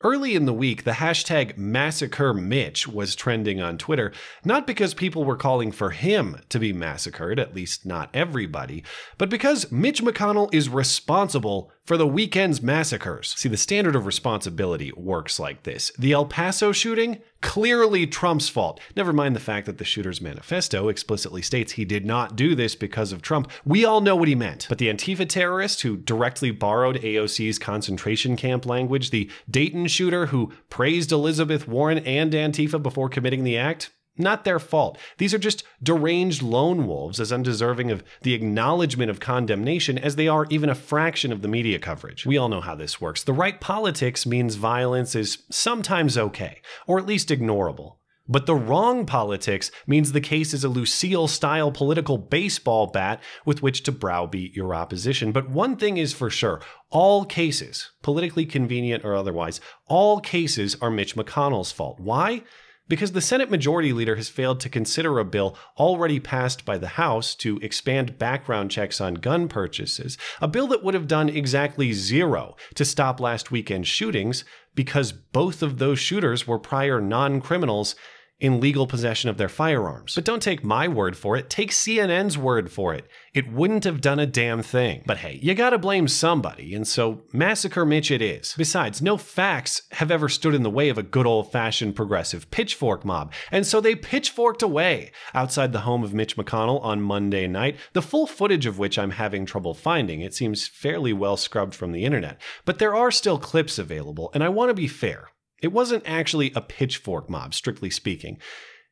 Early in the week, the hashtag #MassacreMitch was trending on Twitter, not because people were calling for him to be massacred, at least not everybody, but because Mitch McConnell is responsible for the weekend's massacres. See, the standard of responsibility works like this. The El Paso shooting? Clearly Trump's fault. Never mind the fact that the shooter's manifesto explicitly states he did not do this because of Trump. We all know what he meant. But the Antifa terrorist who directly borrowed AOC's concentration camp language, the Dayton shooter who praised Elizabeth Warren and Antifa before committing the act? Not their fault. These are just deranged lone wolves, as undeserving of the acknowledgement of condemnation as they are even a fraction of the media coverage. We all know how this works. The right politics means violence is sometimes okay, or at least ignorable. But the wrong politics means the case is a Lucille-style political baseball bat with which to browbeat your opposition. But one thing is for sure, all cases, politically convenient or otherwise, all cases are Mitch McConnell's fault. Why? Because the Senate Majority Leader has failed to consider a bill already passed by the House to expand background checks on gun purchases, a bill that would have done exactly zero to stop last weekend's shootings because both of those shooters were prior non-criminals in legal possession of their firearms. But don't take my word for it, take CNN's word for it. It wouldn't have done a damn thing. But hey, you gotta blame somebody, and so Massacre Mitch it is. Besides, no facts have ever stood in the way of a good old-fashioned progressive pitchfork mob, and so they pitchforked away outside the home of Mitch McConnell on Monday night, the full footage of which I'm having trouble finding. It seems fairly well scrubbed from the internet. But there are still clips available, and I want to be fair. It wasn't actually a pitchfork mob, strictly speaking.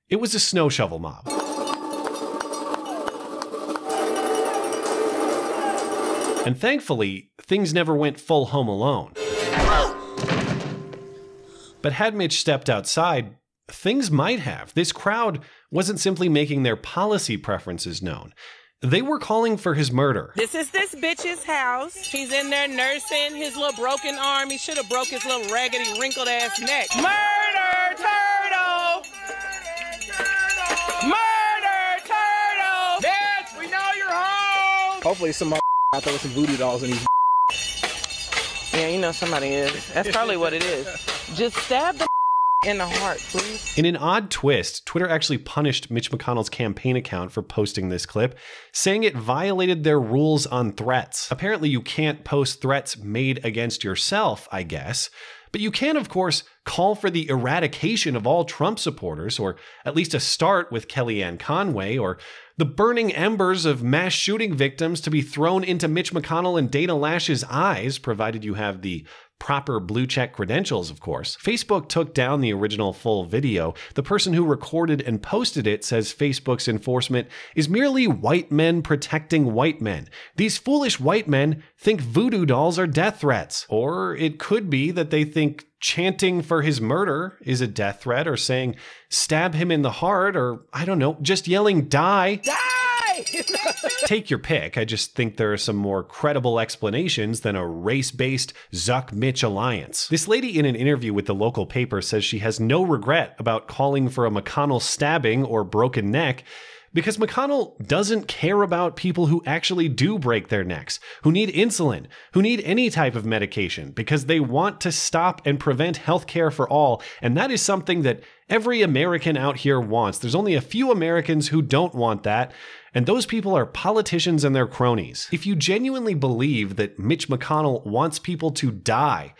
It was a snow shovel mob. And thankfully, things never went full Home Alone. But had Mitch stepped outside, things might have. This crowd wasn't simply making their policy preferences known. They were calling for his murder. This is this bitch's house. He's in there nursing his little broken arm. He should have broke his little raggedy, wrinkled ass neck. Murder, turtle! Murder, turtle! Bitch, we know you're home! Hopefully somebody out there with some voodoo dolls in these. Yeah, you know somebody is. That's probably what it is. Just stab the in the heart, please. In an odd twist, Twitter actually punished Mitch McConnell's campaign account for posting this clip, saying it violated their rules on threats. Apparently you can't post threats made against yourself, I guess. But you can, of course, call for the eradication of all Trump supporters, or at least a start with Kellyanne Conway, or the burning embers of mass shooting victims to be thrown into Mitch McConnell and Dana Lash's eyes, provided you have the proper blue check credentials, of course. Facebook took down the original full video. The person who recorded and posted it says Facebook's enforcement is merely white men protecting white men. These foolish white men think voodoo dolls are death threats. Or it could be that they think chanting for his murder is a death threat, or saying stab him in the heart, or I don't know, just yelling die. Die! Take your pick. I just think there are some more credible explanations than a race-based Zuck-Mitch alliance. This lady in an interview with the local paper says she has no regret about calling for a McConnell stabbing or broken neck, because McConnell doesn't care about people who actually do break their necks, who need insulin, who need any type of medication, because they want to stop and prevent healthcare for all, and that is something that every American out here wants. There's only a few Americans who don't want that, and those people are politicians and their cronies. If you genuinely believe that Mitch McConnell wants people to die,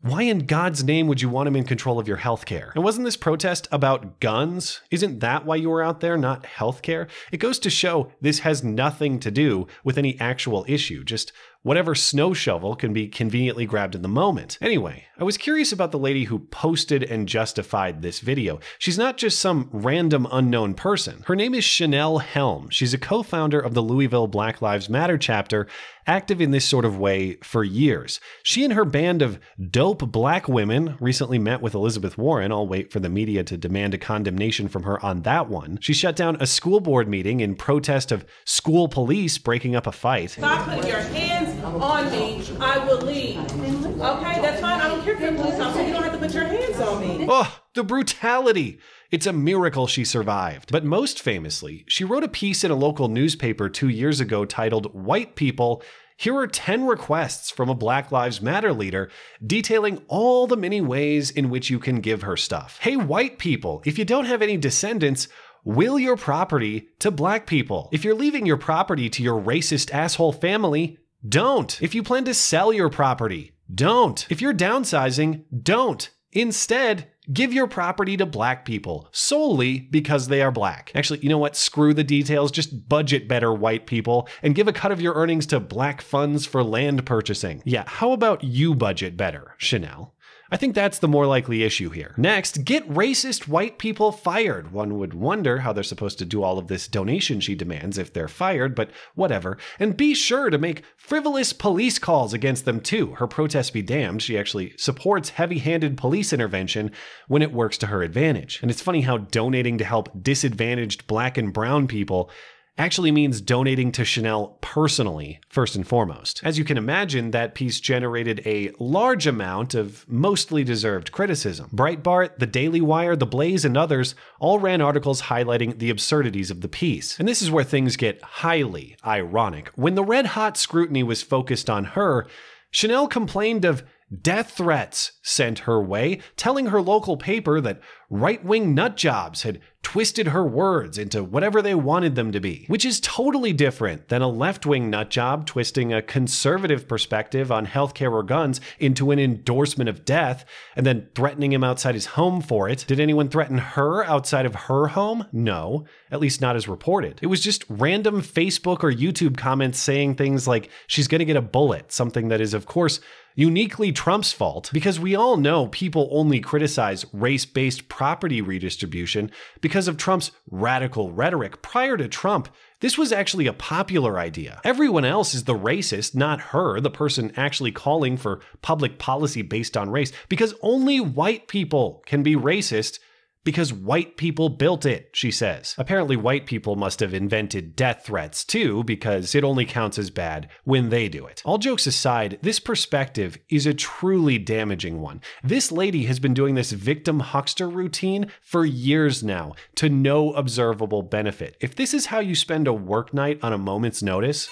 why in God's name would you want him in control of your healthcare? And wasn't this protest about guns? Isn't that why you were out there, not healthcare? It goes to show this has nothing to do with any actual issue, just whatever snow shovel can be conveniently grabbed in the moment. Anyway, I was curious about the lady who posted and justified this video. She's not just some random unknown person. Her name is Chanel Helm. She's a co-founder of the Louisville Black Lives Matter chapter, active in this sort of way for years. She and her band of dope black women recently met with Elizabeth Warren. I'll wait for the media to demand a condemnation from her on that one. She shut down a school board meeting in protest of school police breaking up a fight. Stop putting your hands on me, I will leave. Okay, that's fine. I don't care if you're a police officer. You don't have to put your hands on me. Oh, the brutality. It's a miracle she survived. But most famously, she wrote a piece in a local newspaper 2 years ago titled "White People Here are 10 requests from a Black Lives Matter leader detailing all the many ways in which you can give her stuff. Hey, white people, if you don't have any descendants, will your property to black people. If you're leaving your property to your racist asshole family, don't. If you plan to sell your property, don't. If you're downsizing, don't. Instead, give your property to black people solely because they are black. Actually, you know what? Screw the details. Just budget better, white people, and give a cut of your earnings to black funds for land purchasing. Yeah, how about you budget better, Chanel? I think that's the more likely issue here. Next, get racist white people fired. One would wonder how they're supposed to do all of this donation she demands if they're fired, but whatever. And be sure to make frivolous police calls against them too. Her protests be damned, she actually supports heavy-handed police intervention when it works to her advantage. And it's funny how donating to help disadvantaged black and brown people actually means donating to Chanel personally, first and foremost. As you can imagine, that piece generated a large amount of mostly deserved criticism. Breitbart, The Daily Wire, The Blaze, and others all ran articles highlighting the absurdities of the piece. And this is where things get highly ironic. When the red-hot scrutiny was focused on her, Chanel complained of death threats sent her way, telling her local paper that right-wing nutjobs had twisted her words into whatever they wanted them to be, which is totally different than a left-wing nutjob twisting a conservative perspective on healthcare or guns into an endorsement of death and then threatening him outside his home for it. Did anyone threaten her outside of her home? No, at least not as reported. It was just random Facebook or YouTube comments saying things like she's gonna get a bullet, something that is, of course, uniquely Trump's fault, because we all know people only criticize race-based property redistribution because of Trump's radical rhetoric. Prior to Trump, this was actually a popular idea. Everyone else is the racist, not her, the person actually calling for public policy based on race, because only white people can be racist because white people built it, she says. Apparently white people must have invented death threats too, because it only counts as bad when they do it. All jokes aside, this perspective is a truly damaging one. This lady has been doing this victim huckster routine for years now, to no observable benefit. If this is how you spend a work night on a moment's notice,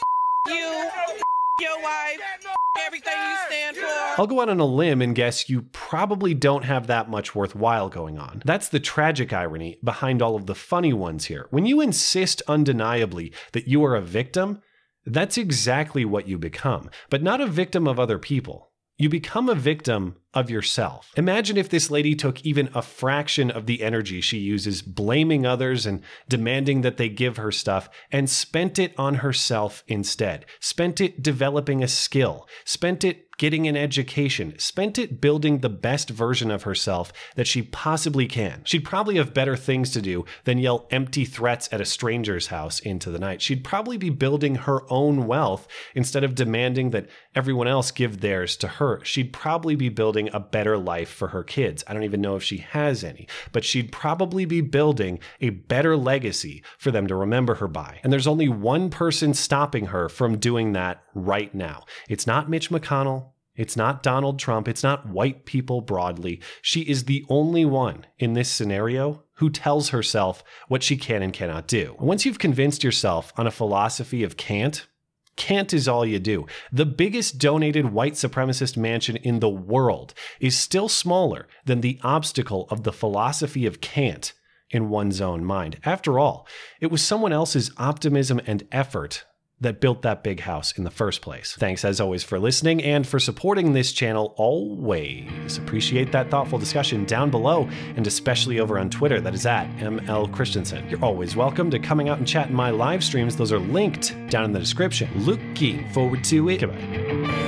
your wife, everything you stand for. I'll go out on a limb and guess you probably don't have that much worthwhile going on. That's the tragic irony behind all of the funny ones here. When you insist undeniably that you are a victim, that's exactly what you become, but not a victim of other people. You become a victim of yourself. Imagine if this lady took even a fraction of the energy she uses blaming others and demanding that they give her stuff and spent it on herself instead. Spent it developing a skill. Spent it getting an education. Spent it building the best version of herself that she possibly can. She'd probably have better things to do than yell empty threats at a stranger's house into the night. She'd probably be building her own wealth instead of demanding that everyone else give theirs to her. She'd probably be building a better life for her kids. I don't even know if she has any, but she'd probably be building a better legacy for them to remember her by. And there's only one person stopping her from doing that right now. It's not Mitch McConnell. It's not Donald Trump. It's not white people broadly. She is the only one in this scenario who tells herself what she can and cannot do. Once you've convinced yourself on a philosophy of can't is all you do. The biggest donated white supremacist mansion in the world is still smaller than the obstacle of the philosophy of can't in one's own mind. After all, it was someone else's optimism and effort that built that big house in the first place. Thanks as always for listening and for supporting this channel always. Appreciate that thoughtful discussion down below and especially over on Twitter. That is at ML Christiansen. You're always welcome to coming out and chat in my live streams. Those are linked down in the description. Looking forward to it. Goodbye.